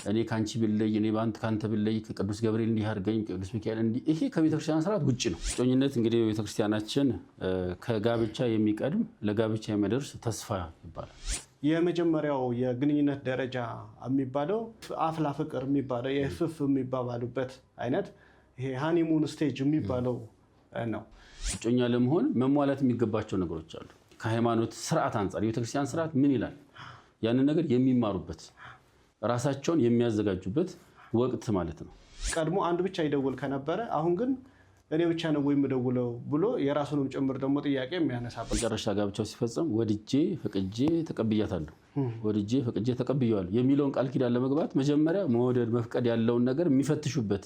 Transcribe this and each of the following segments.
እኔ ካንቺ ብለይ እኔ ባንተ ካንተ ብለይ ከቅዱስ ገብርኤል እንዲህ አድርገኝ ቅዱስ ሚካኤል እንዲህ ይሄ ከቤተክርስቲያን ስርዓት ውጪ ነው። እጮኝነት እንግዲህ ቤተክርስቲያናችን ከጋብቻ የሚቀድም ለጋብቻ የሚደርስ ተስፋ ይባላል። የመጀመሪያው የግንኙነት ደረጃ የሚባለው አፍላ ፍቅር የሚባለው የፍፍ የሚባባሉበት አይነት ይሄ ሃኒሙን ስቴጅ የሚባለው ነው። እጮኛ ለመሆን መሟላት የሚገባቸው ነገሮች አሉ። ከሃይማኖት ስርዓት አንፃር የቤተክርስቲያን ስርዓት ምን ይላል? ያንን ነገር የሚማሩበት ራሳቸውን የሚያዘጋጁበት ወቅት ማለት ነው። ቀድሞ አንድ ብቻ ይደውል ከነበረ አሁን ግን እኔ ብቻ ነው ወይ የምደውለው ብሎ የራሱንም ጭምር ደግሞ ጥያቄ የሚያነሳበት መጨረሻ ጋብቻው ሲፈጸም ወድጄ ፈቅጄ ተቀብያታለሁ ወድጄ ፈቅጄ ተቀብያለሁ የሚለውን ቃል ኪዳን ለመግባት መጀመሪያ መውደድ መፍቀድ ያለውን ነገር የሚፈትሹበት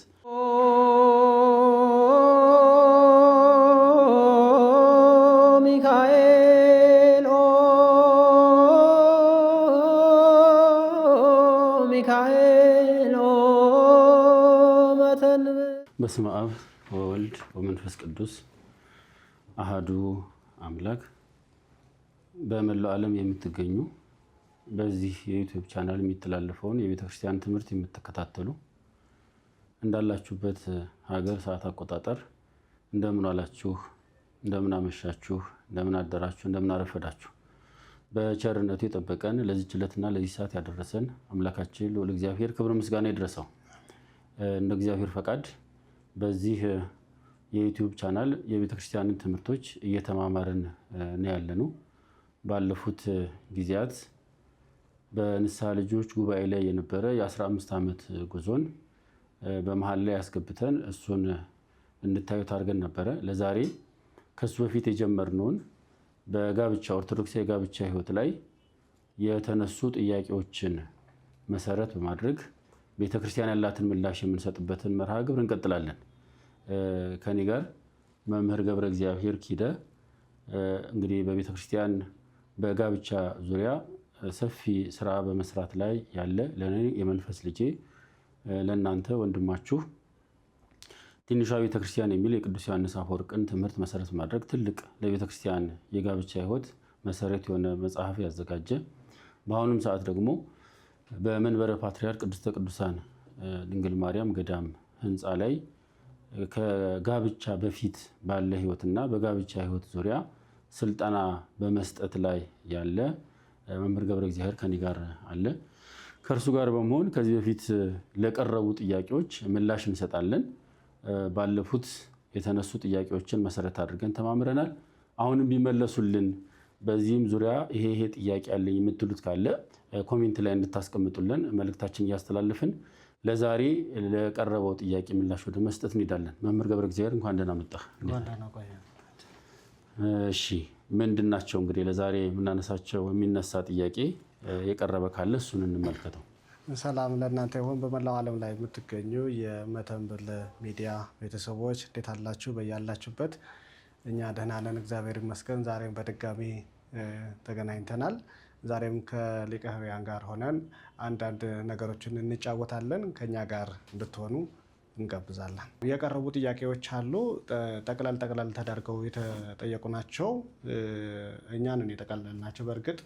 ሚካኤል ሚካኤል በስመ አብ ወወልድ ወመንፈስ ቅዱስ አሃዱ አምላክ። በመላው ዓለም የምትገኙ በዚህ የዩቲዩብ ቻናል የሚተላለፈውን የቤተክርስቲያን ትምህርት የምትከታተሉ እንዳላችሁበት ሀገር ሰዓት አቆጣጠር እንደምን ዋላችሁ፣ እንደምን አመሻችሁ፣ እንደምን አደራችሁ፣ እንደምን አረፈዳችሁ። በቸርነቱ የጠበቀን ለዚህ ዕለትና ለዚህ ሰዓት ያደረሰን አምላካችን ልዑል እግዚአብሔር ክብር ምስጋና ይድረሰው። እንደ እግዚአብሔር ፈቃድ በዚህ የዩቲዩብ ቻናል የቤተክርስቲያንን ትምህርቶች እየተማማርን ነው ያለነው። ባለፉት ጊዜያት በንስሐ ልጆች ጉባኤ ላይ የነበረ የ15 ዓመት ጉዞን በመሃል ላይ ያስገብተን እሱን እንድታዩት አድርገን ነበረ። ለዛሬ ከሱ በፊት የጀመርነውን በጋብቻ ኦርቶዶክሳዊ ጋብቻ ህይወት ላይ የተነሱ ጥያቄዎችን መሰረት በማድረግ ቤተክርስቲያን ያላትን ምላሽ የምንሰጥበትን መርሃ ግብር እንቀጥላለን። ከኔ ጋር መምህር ገብረ እግዚአብሔር ኪደ እንግዲህ በቤተክርስቲያን በጋብቻ ዙሪያ ሰፊ ስራ በመስራት ላይ ያለ ለኔ የመንፈስ ልጄ ለእናንተ ወንድማችሁ ትንሿ ቤተክርስቲያን የሚል የቅዱስ ዮሐንስ አፈወርቅን ትምህርት መሰረት ማድረግ ትልቅ ለቤተክርስቲያን የጋብቻ ህይወት መሰረት የሆነ መጽሐፍ ያዘጋጀ በአሁኑም ሰዓት ደግሞ በመንበረ ፓትርያርክ ቅድስተ ቅዱሳን ድንግል ማርያም ገዳም ህንፃ ላይ ከጋብቻ በፊት ባለ ህይወትና በጋብቻ ህይወት ዙሪያ ስልጠና በመስጠት ላይ ያለ መምህር ገብረ እግዚአብሔር ከኔ ጋር አለ። ከእርሱ ጋር በመሆን ከዚህ በፊት ለቀረቡ ጥያቄዎች ምላሽ እንሰጣለን። ባለፉት የተነሱ ጥያቄዎችን መሰረት አድርገን ተማምረናል። አሁንም ቢመለሱልን በዚህም ዙሪያ ይሄ ጥያቄ አለኝ የምትሉት ካለ ኮሜንት ላይ እንድታስቀምጡልን መልእክታችን እያስተላለፍን ለዛሬ ለቀረበው ጥያቄ ምላሽ ወደ መስጠት እንሄዳለን። መምህር ገብረ እግዚአብሔር እንኳን ደህና መጣህ። እሺ ምንድናቸው እንግዲህ ለዛሬ የምናነሳቸው የሚነሳ ጥያቄ የቀረበ ካለ እሱን እንመልከተው። ሰላም ለእናንተ ይሁን። በመላው ዓለም ላይ የምትገኙ የመተንብል ሚዲያ ቤተሰቦች እንዴት አላችሁ? በያላችሁበት እኛ ደህና ነን፣ እግዚአብሔር ይመስገን። ዛሬም በድጋሚ ተገናኝተናል። ዛሬም ከሊቀ ሕሩያን ጋር ሆነን አንዳንድ ነገሮችን እንጫወታለን። ከኛ ጋር እንድትሆኑ እንጋብዛለን። የቀረቡ ጥያቄዎች አሉ። ጠቅላል ተደርገው የተጠየቁ ናቸው። እኛንን የጠቀለልናቸው በእርግጥ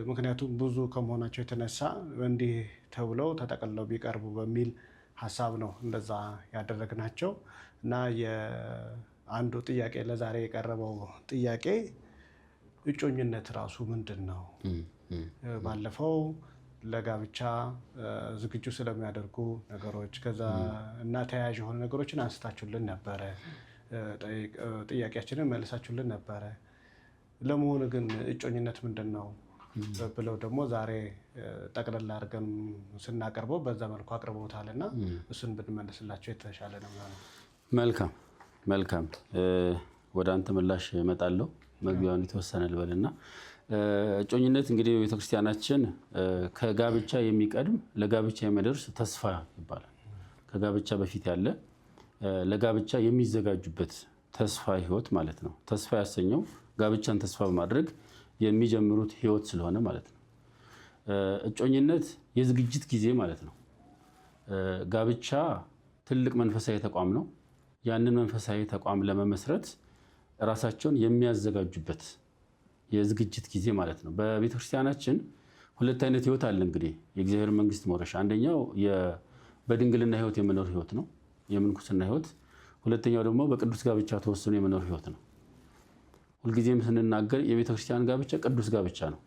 ምክንያቱም ብዙ ከመሆናቸው የተነሳ እንዲህ ተብለው ተጠቅልለው ቢቀርቡ በሚል ሀሳብ ነው እንደዛ ያደረግናቸው እና አንዱ ጥያቄ ለዛሬ የቀረበው ጥያቄ እጮኝነት ራሱ ምንድን ነው? ባለፈው ለጋብቻ ዝግጁ ስለሚያደርጉ ነገሮች ከዛ እና ተያያዥ የሆኑ ነገሮችን አንስታችሁልን ነበረ። ጥያቄያችንን መልሳችሁልን ነበረ። ለመሆኑ ግን እጮኝነት ምንድን ነው ብለው ደግሞ ዛሬ ጠቅለል አድርገን ስናቀርበው በዛ መልኩ አቅርበውታል እና እሱን ብንመልስላቸው የተሻለ ነው። መልካም ወደ አንተ ምላሽ እመጣለሁ። መግቢያውን የተወሰነ ልበልና እጮኝነት እንግዲህ ቤተክርስቲያናችን ከጋብቻ የሚቀድም ለጋብቻ የሚደርስ ተስፋ ይባላል። ከጋብቻ በፊት ያለ ለጋብቻ የሚዘጋጁበት ተስፋ ህይወት ማለት ነው። ተስፋ ያሰኘው ጋብቻን ተስፋ በማድረግ የሚጀምሩት ህይወት ስለሆነ ማለት ነው። እጮኝነት የዝግጅት ጊዜ ማለት ነው። ጋብቻ ትልቅ መንፈሳዊ ተቋም ነው። ያንን መንፈሳዊ ተቋም ለመመስረት ራሳቸውን የሚያዘጋጁበት የዝግጅት ጊዜ ማለት ነው። በቤተክርስቲያናችን ሁለት አይነት ህይወት አለ እንግዲህ የእግዚአብሔር መንግስት መውረሻ። አንደኛው በድንግልና ህይወት የመኖር ህይወት ነው፣ የምንኩስና ህይወት። ሁለተኛው ደግሞ በቅዱስ ጋብቻ ተወስኖ የመኖር ህይወት ነው። ሁልጊዜም ስንናገር የቤተክርስቲያን ጋብቻ ቅዱስ ጋብቻ ነው።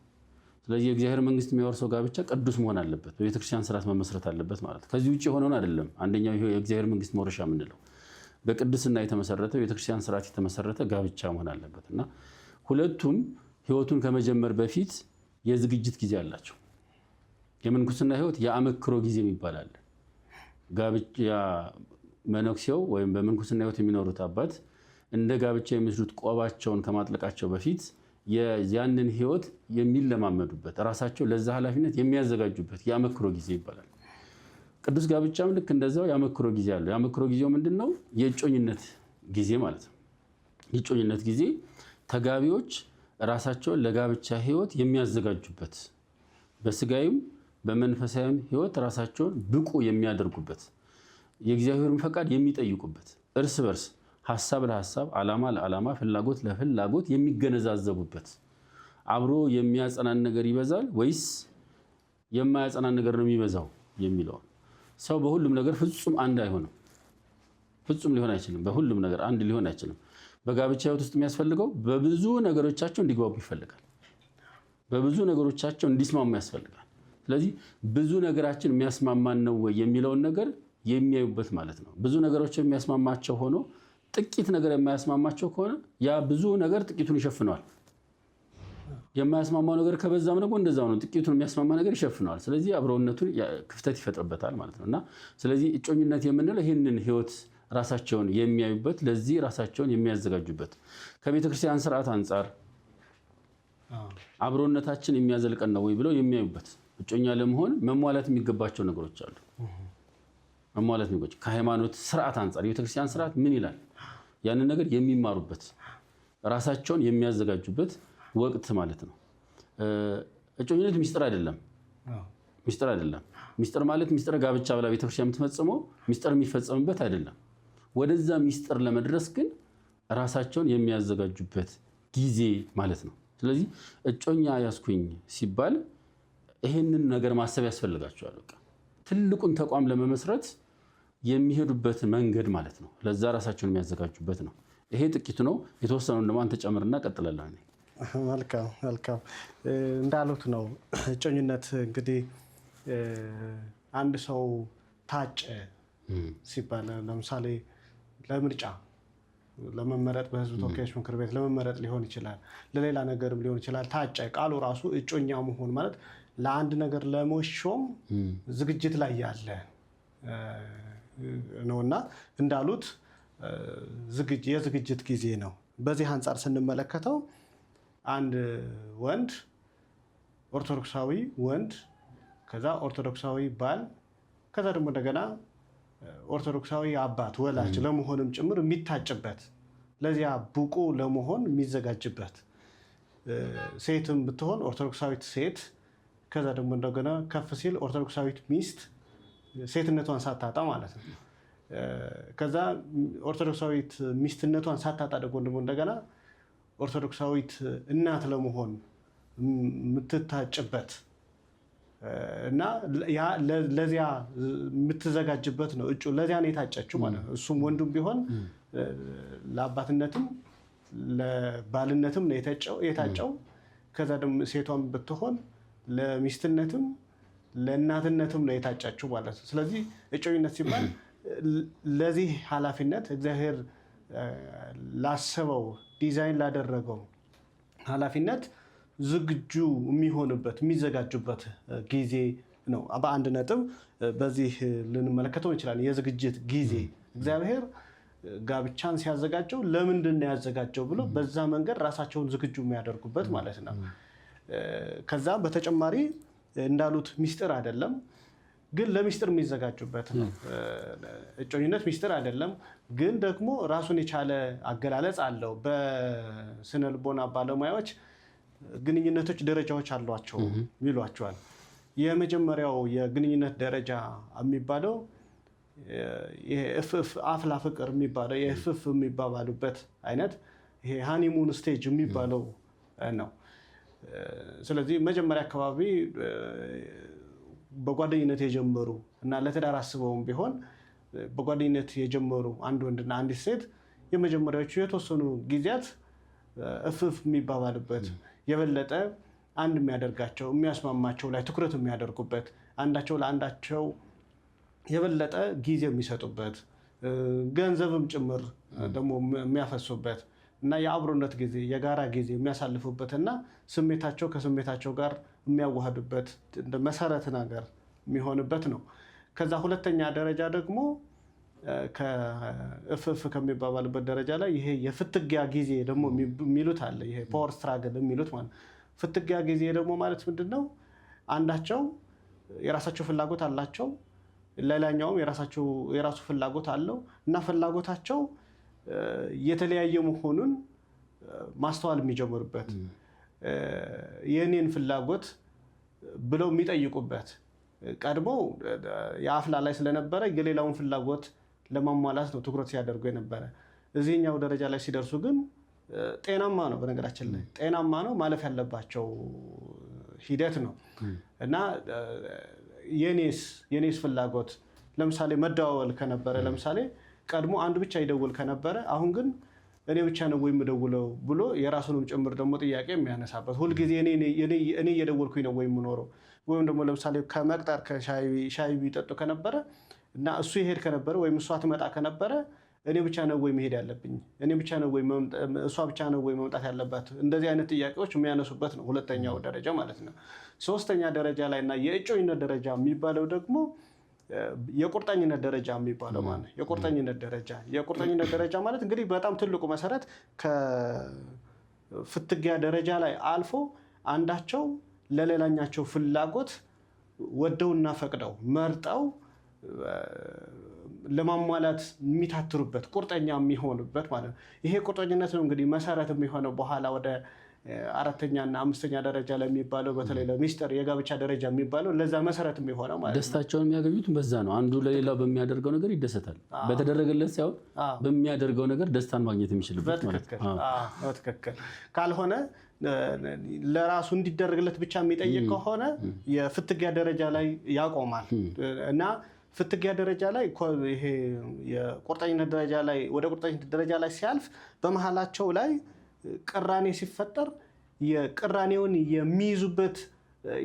ስለዚህ የእግዚአብሔር መንግስት የሚያወርሰው ጋብቻ ቅዱስ መሆን አለበት፣ በቤተክርስቲያን ስርዓት መመስረት አለበት ማለት። ከዚህ ውጭ የሆነውን አይደለም። አንደኛው ይሄ የእግዚአብሔር መንግስት መውረሻ የምንለው በቅድስና የተመሰረተ ቤተክርስቲያን ስርዓት የተመሰረተ ጋብቻ መሆን አለበት እና ሁለቱም ህይወቱን ከመጀመር በፊት የዝግጅት ጊዜ አላቸው። የምንኩስና ህይወት የአመክሮ ጊዜ ይባላል። ጋብቻ መነኩሴው ወይም በምንኩስና ህይወት የሚኖሩት አባት እንደ ጋብቻ የሚወስዱት ቆባቸውን ከማጥለቃቸው በፊት ያንን ህይወት የሚለማመዱበት ራሳቸው ለዛ ኃላፊነት የሚያዘጋጁበት የአመክሮ ጊዜ ይባላል። ቅዱስ ጋብቻም ልክ እንደዛው የአመክሮ ጊዜ አለው። የአመክሮ ጊዜው ምንድነው? የእጮኝነት ጊዜ ማለት ነው። የእጮኝነት ጊዜ ተጋቢዎች ራሳቸውን ለጋብቻ ህይወት የሚያዘጋጁበት፣ በስጋይም በመንፈሳዊም ህይወት ራሳቸውን ብቁ የሚያደርጉበት፣ የእግዚአብሔርን ፈቃድ የሚጠይቁበት፣ እርስ በርስ ሐሳብ ለሐሳብ ዓላማ ለዓላማ ፍላጎት ለፍላጎት የሚገነዛዘቡበት፣ አብሮ የሚያጸናን ነገር ይበዛል ወይስ የማያጸናን ነገር ነው የሚበዛው የሚለው። ሰው በሁሉም ነገር ፍጹም አንድ አይሆንም። ፍጹም ሊሆን አይችልም። በሁሉም ነገር አንድ ሊሆን አይችልም። በጋብቻ ህይወት ውስጥ የሚያስፈልገው በብዙ ነገሮቻቸው እንዲግባቡ ይፈልጋል። በብዙ ነገሮቻቸው እንዲስማሙ ያስፈልጋል። ስለዚህ ብዙ ነገራችን የሚያስማማን ነው ወይ የሚለውን ነገር የሚያዩበት ማለት ነው። ብዙ ነገሮች የሚያስማማቸው ሆኖ ጥቂት ነገር የማያስማማቸው ከሆነ ያ ብዙ ነገር ጥቂቱን ይሸፍነዋል። የማያስማማው ነገር ከበዛም ደግሞ እንደዛው ነው፣ ጥቂቱን የሚያስማማ ነገር ይሸፍነዋል። ስለዚህ አብረውነቱን ክፍተት ይፈጥርበታል ማለት ነው እና ስለዚህ እጮኝነት የምንለው ይህንን ህይወት ራሳቸውን የሚያዩበት፣ ለዚህ ራሳቸውን የሚያዘጋጁበት፣ ከቤተክርስቲያን ስርዓት አንጻር አብሮነታችን የሚያዘልቀን ነው ወይ ብለው የሚያዩበት። እጮኛ ለመሆን መሟላት የሚገባቸው ነገሮች አሉ። መሟላት የሚገባቸው ከሃይማኖት ስርዓት አንጻር የቤተክርስቲያን ስርዓት ምን ይላል፣ ያንን ነገር የሚማሩበት፣ ራሳቸውን የሚያዘጋጁበት ወቅት ማለት ነው። እጮኝነት ሚስጥር አይደለም። ሚስጥር አይደለም። ሚስጥር ማለት ሚስጥር ጋብቻ ብላ ቤተክርስቲያን የምትፈጽመው ሚስጥር የሚፈጸምበት አይደለም። ወደዛ ሚስጥር ለመድረስ ግን ራሳቸውን የሚያዘጋጁበት ጊዜ ማለት ነው። ስለዚህ እጮኛ ያስኩኝ ሲባል ይሄንን ነገር ማሰብ ያስፈልጋቸዋል። በቃ ትልቁን ተቋም ለመመስረት የሚሄዱበት መንገድ ማለት ነው። ለዛ ራሳቸውን የሚያዘጋጁበት ነው። ይሄ ጥቂቱ ነው። የተወሰነውን ደግሞ አንተ ጨምርና ቀጥላለሁ። መልካም መልካም። እንዳሉት ነው እጮኝነት እንግዲህ አንድ ሰው ታጨ ሲባል ለምሳሌ ለምርጫ ለመመረጥ በህዝብ ተወካዮች ምክር ቤት ለመመረጥ ሊሆን ይችላል፣ ለሌላ ነገርም ሊሆን ይችላል። ታጨ ቃሉ ራሱ እጮኛ መሆን ማለት ለአንድ ነገር ለመሾም ዝግጅት ላይ ያለ ነውና እንዳሉት የዝግጅት ጊዜ ነው። በዚህ አንጻር ስንመለከተው አንድ ወንድ ኦርቶዶክሳዊ ወንድ ከዛ ኦርቶዶክሳዊ ባል ከዛ ደግሞ እንደገና ኦርቶዶክሳዊ አባት ወላጅ ለመሆንም ጭምር የሚታጭበት፣ ለዚያ ብቁ ለመሆን የሚዘጋጅበት፣ ሴትም ብትሆን ኦርቶዶክሳዊት ሴት ከዛ ደግሞ እንደገና ከፍ ሲል ኦርቶዶክሳዊት ሚስት ሴትነቷን ሳታጣ ማለት ነው። ከዛ ኦርቶዶክሳዊት ሚስትነቷን ሳታጣ ደግሞ እንደገና ኦርቶዶክሳዊት እናት ለመሆን የምትታጭበት እና ለዚያ የምትዘጋጅበት ነው። እጩ ለዚያ ነው የታጨችው ማለት ነው። እሱም ወንዱም ቢሆን ለአባትነትም ለባልነትም ነው የታጨው። ከዛ ደግሞ ሴቷም ብትሆን ለሚስትነትም ለእናትነትም ነው የታጨችው ማለት ነው። ስለዚህ እጮኝነት ሲባል ለዚህ ኃላፊነት እግዚአብሔር ላሰበው ዲዛይን ላደረገው ኃላፊነት ዝግጁ የሚሆንበት የሚዘጋጁበት ጊዜ ነው። በአንድ ነጥብ በዚህ ልንመለከተው እንችላለን። የዝግጅት ጊዜ እግዚአብሔር ጋብቻን ሲያዘጋጀው ለምንድን ነው ያዘጋጀው ብሎ በዛ መንገድ ራሳቸውን ዝግጁ የሚያደርጉበት ማለት ነው። ከዛ በተጨማሪ እንዳሉት ሚስጥር አይደለም፣ ግን ለሚስጥር የሚዘጋጁበት ነው። እጮኝነት ሚስጥር አይደለም፣ ግን ደግሞ ራሱን የቻለ አገላለጽ አለው። በስነ ልቦና ባለሙያዎች ግንኙነቶች ደረጃዎች አሏቸው ይሏቸዋል። የመጀመሪያው የግንኙነት ደረጃ የሚባለው አፍላ ፍቅር የሚባለው የእፍፍ የሚባባሉበት አይነት ይሄ ሃኒሙን ስቴጅ የሚባለው ነው። ስለዚህ መጀመሪያ አካባቢ በጓደኝነት የጀመሩ እና ለትዳር አስበውም ቢሆን በጓደኝነት የጀመሩ አንድ ወንድና አንዲት ሴት የመጀመሪያዎቹ የተወሰኑ ጊዜያት እፍፍ የሚባባልበት የበለጠ አንድ የሚያደርጋቸው የሚያስማማቸው ላይ ትኩረት የሚያደርጉበት አንዳቸው ለአንዳቸው የበለጠ ጊዜ የሚሰጡበት ገንዘብም ጭምር ደግሞ የሚያፈሱበት እና የአብሮነት ጊዜ የጋራ ጊዜ የሚያሳልፉበት እና ስሜታቸው ከስሜታቸው ጋር የሚያዋህዱበት እንደ መሰረት ነገር የሚሆንበት ነው። ከዛ ሁለተኛ ደረጃ ደግሞ ከእፍፍ ከሚባባልበት ደረጃ ላይ ይሄ የፍትጊያ ጊዜ ደግሞ የሚሉት አለ። ይሄ ፓወር ስትራግል የሚሉት ማለት ፍትጊያ ጊዜ ደግሞ ማለት ምንድን ነው? አንዳቸው የራሳቸው ፍላጎት አላቸው፣ ሌላኛውም የራሱ ፍላጎት አለው እና ፍላጎታቸው የተለያየ መሆኑን ማስተዋል የሚጀምሩበት የኔን ፍላጎት ብለው የሚጠይቁበት ቀድሞ የአፍላ ላይ ስለነበረ የሌላውን ፍላጎት ለማሟላት ነው ትኩረት ሲያደርጉ የነበረ። እዚህኛው ደረጃ ላይ ሲደርሱ ግን ጤናማ ነው፣ በነገራችን ላይ ጤናማ ነው፣ ማለፍ ያለባቸው ሂደት ነው እና የኔስ ፍላጎት ለምሳሌ መደዋወል ከነበረ ለምሳሌ ቀድሞ አንዱ ብቻ ይደውል ከነበረ አሁን ግን እኔ ብቻ ነው ወይ የምደውለው ብሎ የራሱንም ጭምር ደግሞ ጥያቄ የሚያነሳበት ሁልጊዜ እኔ እየደወልኩኝ ነው ወይ የምኖረው ወይም ደግሞ ለምሳሌ ከመቅጠር ከሻይ ቢጠጡ ከነበረ እና እሱ ይሄድ ከነበረ ወይም እሷ ትመጣ ከነበረ እኔ ብቻ ነው ወይ መሄድ ያለብኝ፣ እኔ ብቻ ነው ወይ እሷ ብቻ ነው ወይ መምጣት ያለባት? እንደዚህ አይነት ጥያቄዎች የሚያነሱበት ነው ሁለተኛው ደረጃ ማለት ነው። ሶስተኛ ደረጃ ላይ እና የእጮኝነት ደረጃ የሚባለው ደግሞ የቁርጠኝነት ደረጃ የሚባለው ማለት ነው። የቁርጠኝነት ደረጃ ማለት እንግዲህ በጣም ትልቁ መሰረት ከፍትጊያ ደረጃ ላይ አልፎ አንዳቸው ለሌላኛቸው ፍላጎት ወደውና ፈቅደው መርጠው ለማሟላት የሚታትሩበት ቁርጠኛ የሚሆኑበት ማለት ነው። ይሄ ቁርጠኝነት ነው እንግዲህ መሰረት የሚሆነው በኋላ ወደ አራተኛ እና አምስተኛ ደረጃ ላይ የሚባለው በተለይ ለሚስጥር የጋብቻ ደረጃ የሚባለው ለዛ መሰረት የሚሆነው ማለት ነው። ደስታቸውን የሚያገኙት በዛ ነው። አንዱ ለሌላው በሚያደርገው ነገር ይደሰታል። በተደረገለት ሳይሆን በሚያደርገው ነገር ደስታን ማግኘት የሚችልበት ማለት ነው። በትክክል ካልሆነ ለራሱ እንዲደረግለት ብቻ የሚጠይቅ ከሆነ የፍትጊያ ደረጃ ላይ ያቆማል እና ፍትጊያ ደረጃ ላይ ይሄ የቁርጠኝነት ደረጃ ላይ ወደ ቁርጠኝነት ደረጃ ላይ ሲያልፍ በመሃላቸው ላይ ቅራኔ ሲፈጠር የቅራኔውን የሚይዙበት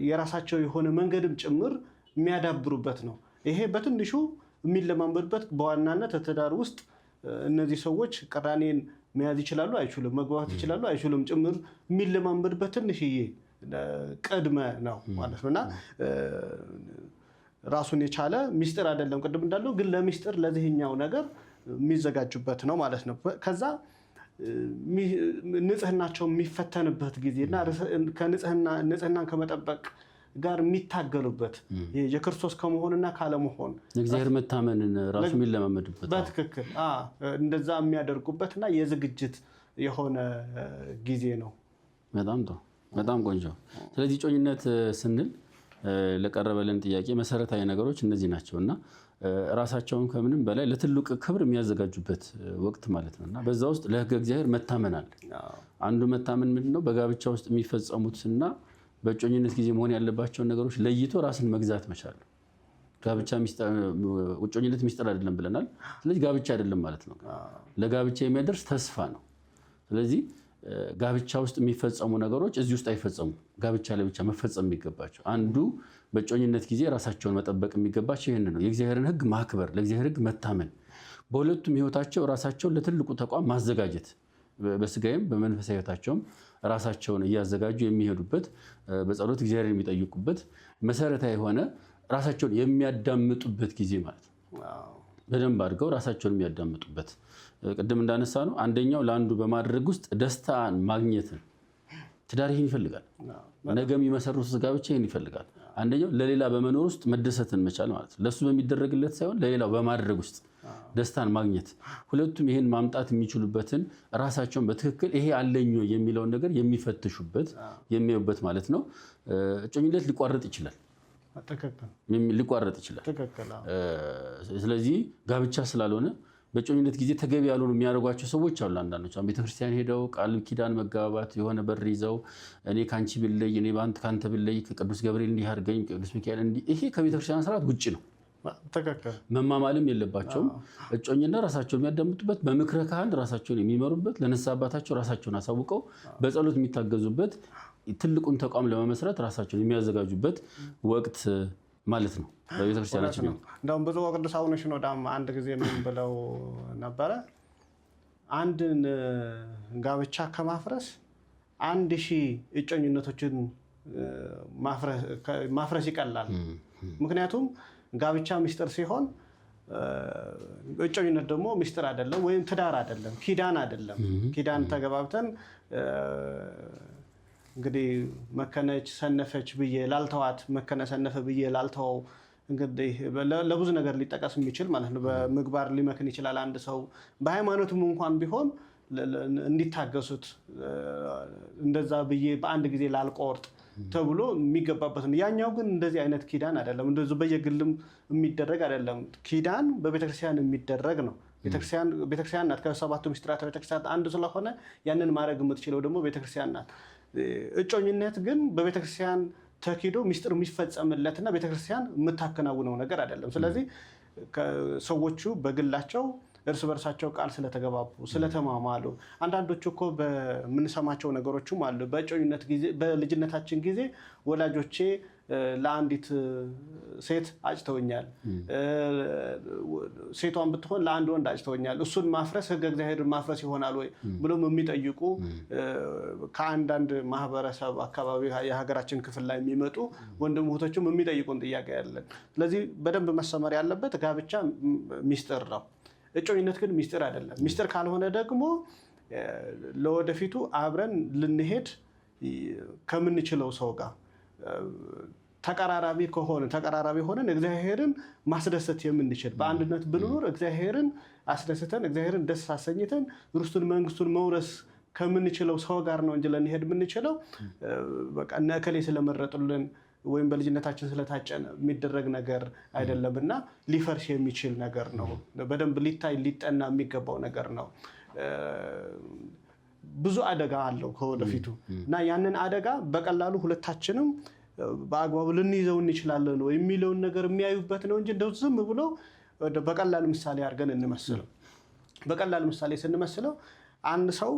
የራሳቸው የሆነ መንገድም ጭምር የሚያዳብሩበት ነው። ይሄ በትንሹ የሚለማመዱበት በዋናነት ትዳር ውስጥ እነዚህ ሰዎች ቅራኔን መያዝ ይችላሉ አይችሉም፣ መግባባት ይችላሉ አይችሉም ጭምር የሚለማመዱበት ትንሽዬ ቅድመ ነው ማለት ነው እና ራሱን የቻለ ሚስጥር አይደለም ቅድም እንዳለው፣ ግን ለሚስጥር ለዚህኛው ነገር የሚዘጋጁበት ነው ማለት ነው። ከዛ ንጽህናቸው የሚፈተንበት ጊዜና ንጽህናን ከመጠበቅ ጋር የሚታገሉበት የክርስቶስ ከመሆንና ካለመሆን እግዚአብሔር መታመንን ራሱ የሚለማመዱበት በትክክል እንደዛ የሚያደርጉበትና የዝግጅት የሆነ ጊዜ ነው። በጣም ቆንጆ። ስለዚህ ጮኝነት ስንል ለቀረበልን ጥያቄ መሰረታዊ ነገሮች እነዚህ ናቸው እና ራሳቸውን ከምንም በላይ ለትልቅ ክብር የሚያዘጋጁበት ወቅት ማለት ነው እና በዛ ውስጥ ለሕገ እግዚአብሔር መታመን አለ። አንዱ መታመን ምንድነው? በጋብቻ ውስጥ የሚፈጸሙትና በጮኝነት ጊዜ መሆን ያለባቸውን ነገሮች ለይቶ ራስን መግዛት መቻል። ጋብቻ ጮኝነት ሚስጥር አይደለም ብለናል። ስለዚህ ጋብቻ አይደለም ማለት ነው። ለጋብቻ የሚያደርስ ተስፋ ነው። ስለዚህ ጋብቻ ውስጥ የሚፈጸሙ ነገሮች እዚህ ውስጥ አይፈጸሙ። ጋብቻ ላይ ብቻ መፈጸም የሚገባቸው አንዱ በጮኝነት ጊዜ ራሳቸውን መጠበቅ የሚገባቸው ይህን ነው። የእግዚአብሔርን ሕግ ማክበር፣ ለእግዚአብሔር ሕግ መታመን፣ በሁለቱም ህይወታቸው ራሳቸውን ለትልቁ ተቋም ማዘጋጀት፣ በስጋይም በመንፈሳዊ ህይወታቸውም ራሳቸውን እያዘጋጁ የሚሄዱበት፣ በጸሎት እግዚአብሔር የሚጠይቁበት፣ መሰረታዊ የሆነ ራሳቸውን የሚያዳምጡበት ጊዜ ማለት ነው። በደንብ አድርገው ራሳቸውን የሚያዳምጡበት ቅድም እንዳነሳ ነው። አንደኛው ለአንዱ በማድረግ ውስጥ ደስታን ማግኘትን፣ ትዳር ይህን ይፈልጋል። ነገ የሚመሰርቱት ጋብቻ ይህን ይፈልጋል። አንደኛው ለሌላ በመኖር ውስጥ መደሰትን መቻል ማለት ነው። ለሱ በሚደረግለት ሳይሆን ለሌላው በማድረግ ውስጥ ደስታን ማግኘት። ሁለቱም ይህን ማምጣት የሚችሉበትን ራሳቸውን በትክክል ይሄ አለኝ የሚለውን ነገር የሚፈትሹበት የሚያዩበት ማለት ነው። ጮኝነት ሊቋረጥ ይችላል። ስለዚህ ጋብቻ ስላልሆነ በጮኝነት ጊዜ ተገቢ ያልሆኑ የሚያደርጓቸው ሰዎች አሉ። አንዳንዶች አሁን ቤተክርስቲያን ሄደው ቃል ኪዳን መጋባት የሆነ በር ይዘው እኔ ካንቺ ብለይ እኔ ካንተ ብለይ ከቅዱስ ገብርኤል እንዲህ አድርገኝ ቅዱስ ሚካኤል እንዲህ ይሄ ከቤተክርስቲያን ስርዓት ውጭ ነው። መማማልም የለባቸውም። እጮኝነት ራሳቸውን የሚያዳምጡበት በምክረ ካህን ራሳቸውን የሚመሩበት ለንስሐ አባታቸው ራሳቸውን አሳውቀው በጸሎት የሚታገዙበት ትልቁን ተቋም ለመመስረት ራሳቸውን የሚያዘጋጁበት ወቅት ማለት ነው በቤተክርስቲያናችን ነው። እንደውም ብፁዕ ወቅዱስ አቡነ ሽኖዳም አንድ ጊዜ ምን ብለው ነበረ? አንድን ጋብቻ ከማፍረስ 1000 እጮኝነቶችን ማፍረስ ይቀላል። ምክንያቱም ጋብቻ ምስጢር ሲሆን እጮኝነት ደግሞ ምስጢር አይደለም፣ ወይም ትዳር አይደለም፣ ኪዳን አይደለም። ኪዳን ተገባብተን እንግዲህ መከነች ሰነፈች ብዬ ላልተዋት መከነ ሰነፈ ብዬ ላልተወው እንግዲህ ለብዙ ነገር ሊጠቀስ የሚችል ማለት ነው። በምግባር ሊመክን ይችላል አንድ ሰው፣ በሃይማኖቱም እንኳን ቢሆን እንዲታገሱት እንደዛ ብዬ በአንድ ጊዜ ላልቆርጥ ተብሎ የሚገባበት ነው። ያኛው ግን እንደዚህ አይነት ኪዳን አይደለም፣ እንደዚህ በየግልም የሚደረግ አይደለም። ኪዳን በቤተክርስቲያን የሚደረግ ነው። ቤተክርስቲያን ናት ከሰባቱ ምስጢራተ ቤተክርስቲያን አንዱ ስለሆነ ያንን ማድረግ የምትችለው ደግሞ ቤተክርስቲያን ናት። እጮኝነት ግን በቤተክርስቲያን ተኪዶ ምስጢር የሚፈጸምለትና ቤተክርስቲያን የምታከናውነው ነገር አይደለም። ስለዚህ ሰዎቹ በግላቸው እርስ በርሳቸው ቃል ስለተገባቡ ስለተማማሉ፣ አንዳንዶቹ እኮ በምንሰማቸው ነገሮችም አሉ። በእጮኝነት ጊዜ በልጅነታችን ጊዜ ወላጆቼ ለአንዲት ሴት አጭተውኛል፣ ሴቷን ብትሆን ለአንድ ወንድ አጭተውኛል፣ እሱን ማፍረስ ሕገ እግዚአብሔርን ማፍረስ ይሆናል ወይ ብሎም የሚጠይቁ ከአንዳንድ ማህበረሰብ አካባቢ የሀገራችን ክፍል ላይ የሚመጡ ወንድም እህቶችም የሚጠይቁን ጥያቄ ያለን። ስለዚህ በደንብ መሰመር ያለበት ጋብቻ ሚስጥር ነው። እጮኝነት ግን ሚስጥር አይደለም። ሚስጥር ካልሆነ ደግሞ ለወደፊቱ አብረን ልንሄድ ከምንችለው ሰው ጋር ተቀራራቢ ሆነን እግዚአብሔርን ማስደሰት የምንችል በአንድነት ብንኖር እግዚአብሔርን አስደስተን እግዚአብሔርን ደስ አሰኝተን ርስቱን መንግስቱን መውረስ ከምንችለው ሰው ጋር ነው እንጂ ልንሄድ የምንችለው በቃ እነ እከሌ ስለመረጡልን ወይም በልጅነታችን ስለታጨን የሚደረግ ነገር አይደለም እና ሊፈርስ የሚችል ነገር ነው። በደንብ ሊታይ ሊጠና የሚገባው ነገር ነው። ብዙ አደጋ አለው ከወደፊቱ እና ያንን አደጋ በቀላሉ ሁለታችንም በአግባቡ ልንይዘው እንችላለን ወይ የሚለውን ነገር የሚያዩበት ነው እንጂ እንደው ዝም ብሎ በቀላል ምሳሌ አድርገን እንመስለው። በቀላል ምሳሌ ስንመስለው አንድ ሰው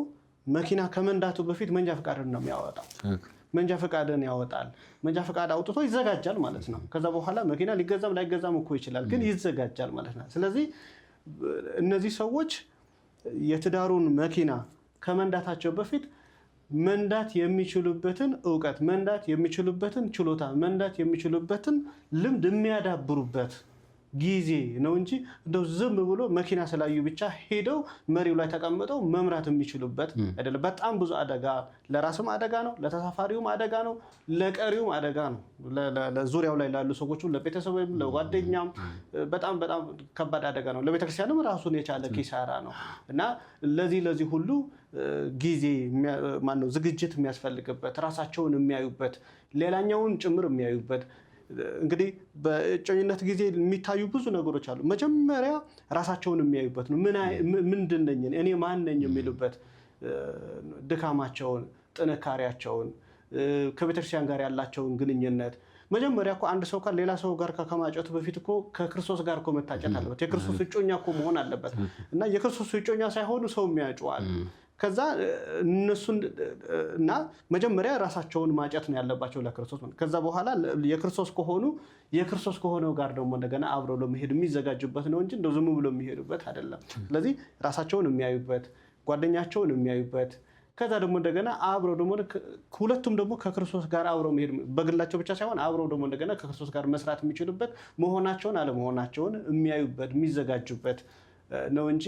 መኪና ከመንዳቱ በፊት መንጃ ፈቃድን ነው የሚያወጣው። መንጃ ፈቃድን ያወጣል። መንጃ ፈቃድ አውጥቶ ይዘጋጃል ማለት ነው። ከዛ በኋላ መኪና ሊገዛም ላይገዛም እኮ ይችላል፣ ግን ይዘጋጃል ማለት ነው። ስለዚህ እነዚህ ሰዎች የትዳሩን መኪና ከመንዳታቸው በፊት መንዳት የሚችሉበትን እውቀት፣ መንዳት የሚችሉበትን ችሎታ፣ መንዳት የሚችሉበትን ልምድ የሚያዳብሩበት ጊዜ ነው እንጂ እንደው ዝም ብሎ መኪና ስላዩ ብቻ ሄደው መሪው ላይ ተቀምጠው መምራት የሚችሉበት አይደለም። በጣም ብዙ አደጋ፣ ለራስም አደጋ ነው፣ ለተሳፋሪውም አደጋ ነው፣ ለቀሪውም አደጋ ነው። ለዙሪያው ላይ ላሉ ሰዎች፣ ለቤተሰብም ለጓደኛም በጣም በጣም ከባድ አደጋ ነው። ለቤተክርስቲያንም ራሱን የቻለ ኪሳራ ነው እና ለዚህ ሁሉ ጊዜ ማነው ዝግጅት የሚያስፈልግበት፣ ራሳቸውን የሚያዩበት፣ ሌላኛውን ጭምር የሚያዩበት። እንግዲህ በእጮኝነት ጊዜ የሚታዩ ብዙ ነገሮች አሉ። መጀመሪያ ራሳቸውን የሚያዩበት ነው። ምንድን ነኝ እኔ ማን ነኝ የሚሉበት፣ ድካማቸውን፣ ጥንካሬያቸውን፣ ከቤተክርስቲያን ጋር ያላቸውን ግንኙነት። መጀመሪያ እኮ አንድ ሰው ሌላ ሰው ጋር ከማጨቱ በፊት እኮ ከክርስቶስ ጋር እኮ መታጨት አለበት። የክርስቶስ እጮኛ እኮ መሆን አለበት እና የክርስቶስ እጮኛ ሳይሆኑ ሰው የሚያጩዋል። ከዛ እነሱን እና መጀመሪያ ራሳቸውን ማጨት ነው ያለባቸው ለክርስቶስ። ከዛ በኋላ የክርስቶስ ከሆነው ጋር ደግሞ እንደገና አብረው ለመሄድ የሚዘጋጁበት ነው እንጂ እንደው ዝም ብሎ የሚሄዱበት አይደለም። ስለዚህ ራሳቸውን የሚያዩበት፣ ጓደኛቸውን የሚያዩበት፣ ከዛ ደግሞ እንደገና አብረው ደግሞ ሁለቱም ደግሞ ከክርስቶስ ጋር አብረው መሄድ፣ በግላቸው ብቻ ሳይሆን አብረው ደግሞ እንደገና ከክርስቶስ ጋር መስራት የሚችሉበት መሆናቸውን አለመሆናቸውን የሚያዩበት የሚዘጋጁበት ነው እንጂ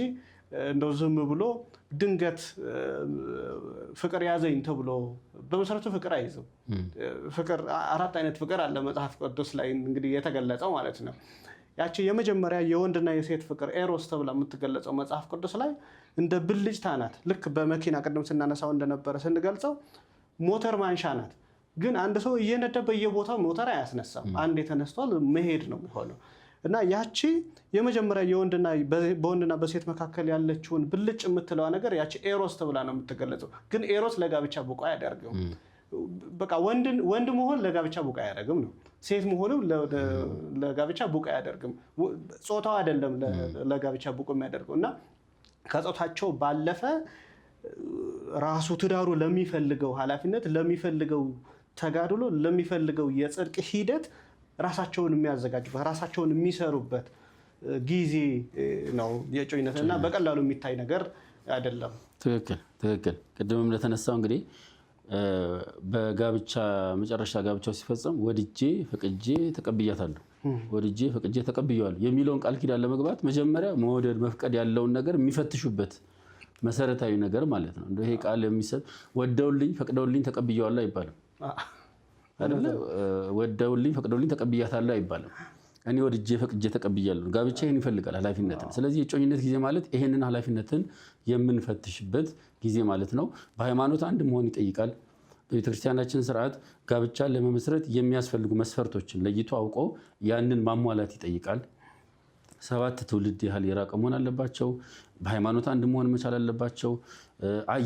እንደው ዝም ብሎ ድንገት ፍቅር ያዘኝ ተብሎ በመሰረቱ ፍቅር አይዝም። ፍቅር አራት አይነት ፍቅር አለ መጽሐፍ ቅዱስ ላይ እንግዲህ የተገለጸው ማለት ነው። ያቺ የመጀመሪያ የወንድና የሴት ፍቅር ኤሮስ ተብላ የምትገለጸው መጽሐፍ ቅዱስ ላይ እንደ ብልጭታ ናት። ልክ በመኪና ቅድም ስናነሳው እንደነበረ ስንገልጸው ሞተር ማንሻ ናት። ግን አንድ ሰው እየነዳ በየቦታው ሞተር አያስነሳም። አንድ የተነስቷል መሄድ ነው የሚሆነው። እና ያቺ የመጀመሪያ በወንድና በሴት መካከል ያለችውን ብልጭ የምትለዋ ነገር ያቺ ኤሮስ ተብላ ነው የምትገለጸው። ግን ኤሮስ ለጋብቻ ብቁ አያደርግም። በቃ ወንድ መሆን ለጋብቻ ብቁ አያደርግም ነው። ሴት መሆንም ለጋብቻ ብቁ አያደርግም። ጾታው አይደለም ለጋብቻ ብቁ የሚያደርገው እና ከጾታቸው ባለፈ ራሱ ትዳሩ ለሚፈልገው ኃላፊነት፣ ለሚፈልገው ተጋድሎ፣ ለሚፈልገው የጽድቅ ሂደት ራሳቸውን የሚያዘጋጁበት ራሳቸውን የሚሰሩበት ጊዜ ነው የእጮኝነት እና በቀላሉ የሚታይ ነገር አይደለም። ትክክል። ቅድምም እንደተነሳው እንግዲህ በጋብቻ መጨረሻ ጋብቻው ሲፈጸም ወድጄ ፈቅጄ ተቀብያታለሁ፣ ወድጄ ፈቅጄ ተቀብያለሁ የሚለውን ቃል ኪዳን ለመግባት መጀመሪያ መውደድ መፍቀድ ያለውን ነገር የሚፈትሹበት መሰረታዊ ነገር ማለት ነው። እንደው ይሄ ቃል የሚሰጥ ወደውልኝ ፈቅደውልኝ ተቀብያለሁ አይባልም አይደለ? ወደውልኝ ፈቅደውልኝ ተቀብያታለሁ አይባልም። እኔ ወድጄ ፈቅጄ ተቀብያለሁ። ጋብቻ ይሄን ይፈልጋል፣ ኃላፊነትን። ስለዚህ የእጮኝነት ጊዜ ማለት ይሄንን ኃላፊነትን የምንፈትሽበት ጊዜ ማለት ነው። በሃይማኖት አንድ መሆን ይጠይቃል። በቤተክርስቲያናችን ስርዓት ጋብቻን ለመመስረት የሚያስፈልጉ መስፈርቶችን ለይቶ አውቆ ያንን ማሟላት ይጠይቃል። 7 ትውልድ ያህል የራቀ መሆን አለባቸው። በሃይማኖት አንድ መሆን መቻል አለባቸው።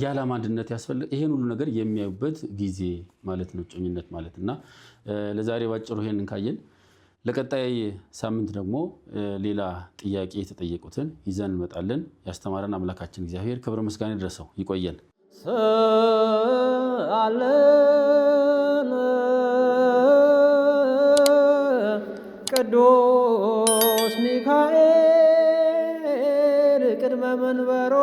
የዓላማ አንድነት ያስፈልግ። ይሄን ሁሉ ነገር የሚያዩበት ጊዜ ማለት ነው እጮኝነት ማለት እና ለዛሬ ባጭሩ ይሄንን ካየን ለቀጣይ ሳምንት ደግሞ ሌላ ጥያቄ የተጠየቁትን ይዘን እንመጣለን። ያስተማረን አምላካችን እግዚአብሔር ክብር ምስጋና ይድረሰው። ይቆየን። ቅዱስ ሚካኤል ቅድመ መንበሮ